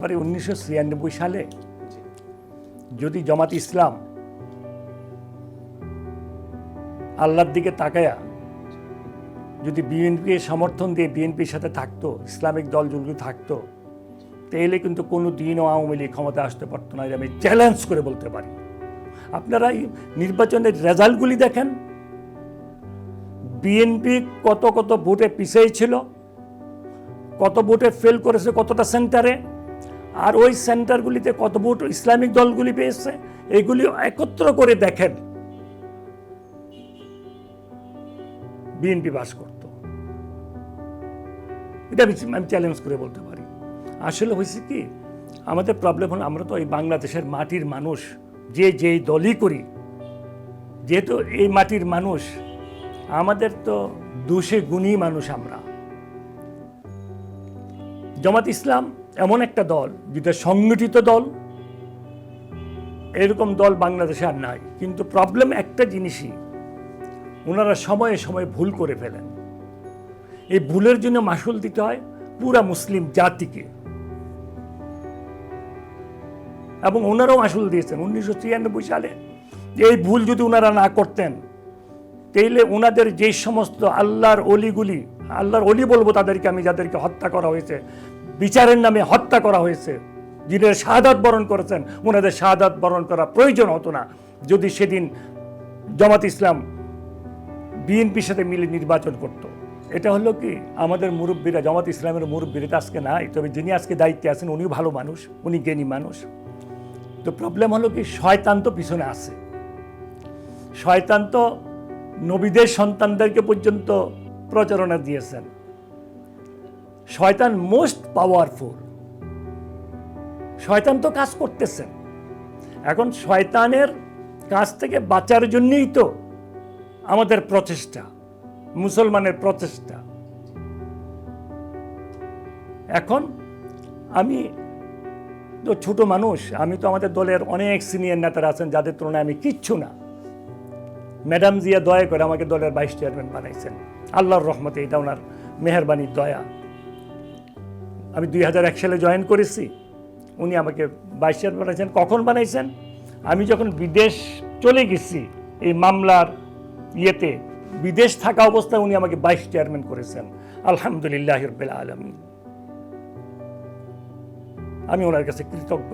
1996 সালে যদি জামাত ইসলাম আল্লাহর দিকে তাকায়া যদি বিএনপি সমর্থন দিয়ে বিএনপির সাথে থাকতো, ইসলামিক দলগুলো থাকতো, তাহলে কিন্তু কোনো দিনও আওয়ামী লীগ ক্ষমতা আসতে পারতো না। আমি চ্যালেঞ্জ করে বলতে পারি। আপনারা এই নির্বাচনের রেজাল্টগুলি দেখেন, বিএনপি কত কত ভোটে পিছিয়ে ছিল, কত ভোটে ফেল করেছে কতটা সেন্টারে, আর ওই সেন্টারগুলিতে কত ভোট ইসলামিক দলগুলি পেয়েছে, এগুলি একত্র করে দেখেন, বিএনপি পাস করত। এটা আমি চ্যালেঞ্জ করে বলতে পারি। আসলে হয়েছে কি, আমাদের প্রবলেম হলো আমরা তো এই বাংলাদেশের মাটির মানুষ, যেই দলই করি, যেহেতু এই মাটির মানুষ, আমাদের তো দোষে গুণী মানুষ। আমরা জামাত ইসলাম এমন একটা দল যেটা সংগঠিত দল, এরকম দল বাংলাদেশে আর নাই। কিন্তু প্রবলেম একটা জিনিসই, ওনারা সময়ে সময়ে ভুল করে ফেলেন। এই ভুলের জন্য মাসুল দিতে হয় পুরা মুসলিম জাতিকে, এবং ওনারাও মাসুল দিয়েছেন 1993 সালে। এই ভুল যদি ওনারা না করতেন, তাইলে ওনাদের যে সমস্ত আল্লাহর অলিগুলি, আল্লাহর অলি বলবো তাদেরকে আমি, যাদেরকে হত্যা করা হয়েছে, বিচারের নামে হত্যা করা হয়েছে, যিনি শাহাদাত বরণ করেছেন, ওনাদের শাহাদাত বরণ করা প্রয়োজন হতো না যদি সেদিন জামাত ইসলাম বিএনপির সাথে মিলে নির্বাচন করত। এটা হলো কি, আমাদের মুরব্বীরা, জামাত ইসলামের মুরব্বীরা তো আজকে নাই, তবে যিনি আজকে দায়িত্বে আছেন উনিও ভালো মানুষ, উনি জ্ঞানী মানুষ। তো প্রবলেম হলো কি, শয়তান তো পিছনে আছে। শয়তান তো নবীদের সন্তানদেরকে পর্যন্ত প্রচারণা দিয়েছেন। শয়তান মোস্ট পাওয়ারফুল। শয়তান তো কাজ করতেছেন। এখন শয়তানের কাছ থেকে বাঁচার জন্যই তো আমাদের প্রচেষ্টা, মুসলমানের প্রচেষ্টা। এখন আমি তো ছোট মানুষ, আমি তো, আমাদের দলের অনেক সিনিয়র নেতারা আছেন যাদের তুলনায় আমি কিচ্ছু না। ম্যাডাম জিয়া দয়া করে আমাকে দলের ভাইস চেয়ারম্যান বানাইছেন, আল্লাহর রহমতে, এটা ওনার মেহেরবানির দয়া। আমি 2001 সালে জয়েন করেছি, উনি আমাকে ভাইস চেয়ারম্যান বানাইছেন। কখন বানাইছেন? আমি যখন বিদেশ চলে গেছি এই মামলার ইয়েতে, বিদেশ থাকা অবস্থায় উনি আমাকে ভাইস চেয়ারম্যান করেছেন। আলহামদুলিল্লাহ রাব্বিল আলামিন, আমি ওনার কাছে কৃতজ্ঞ।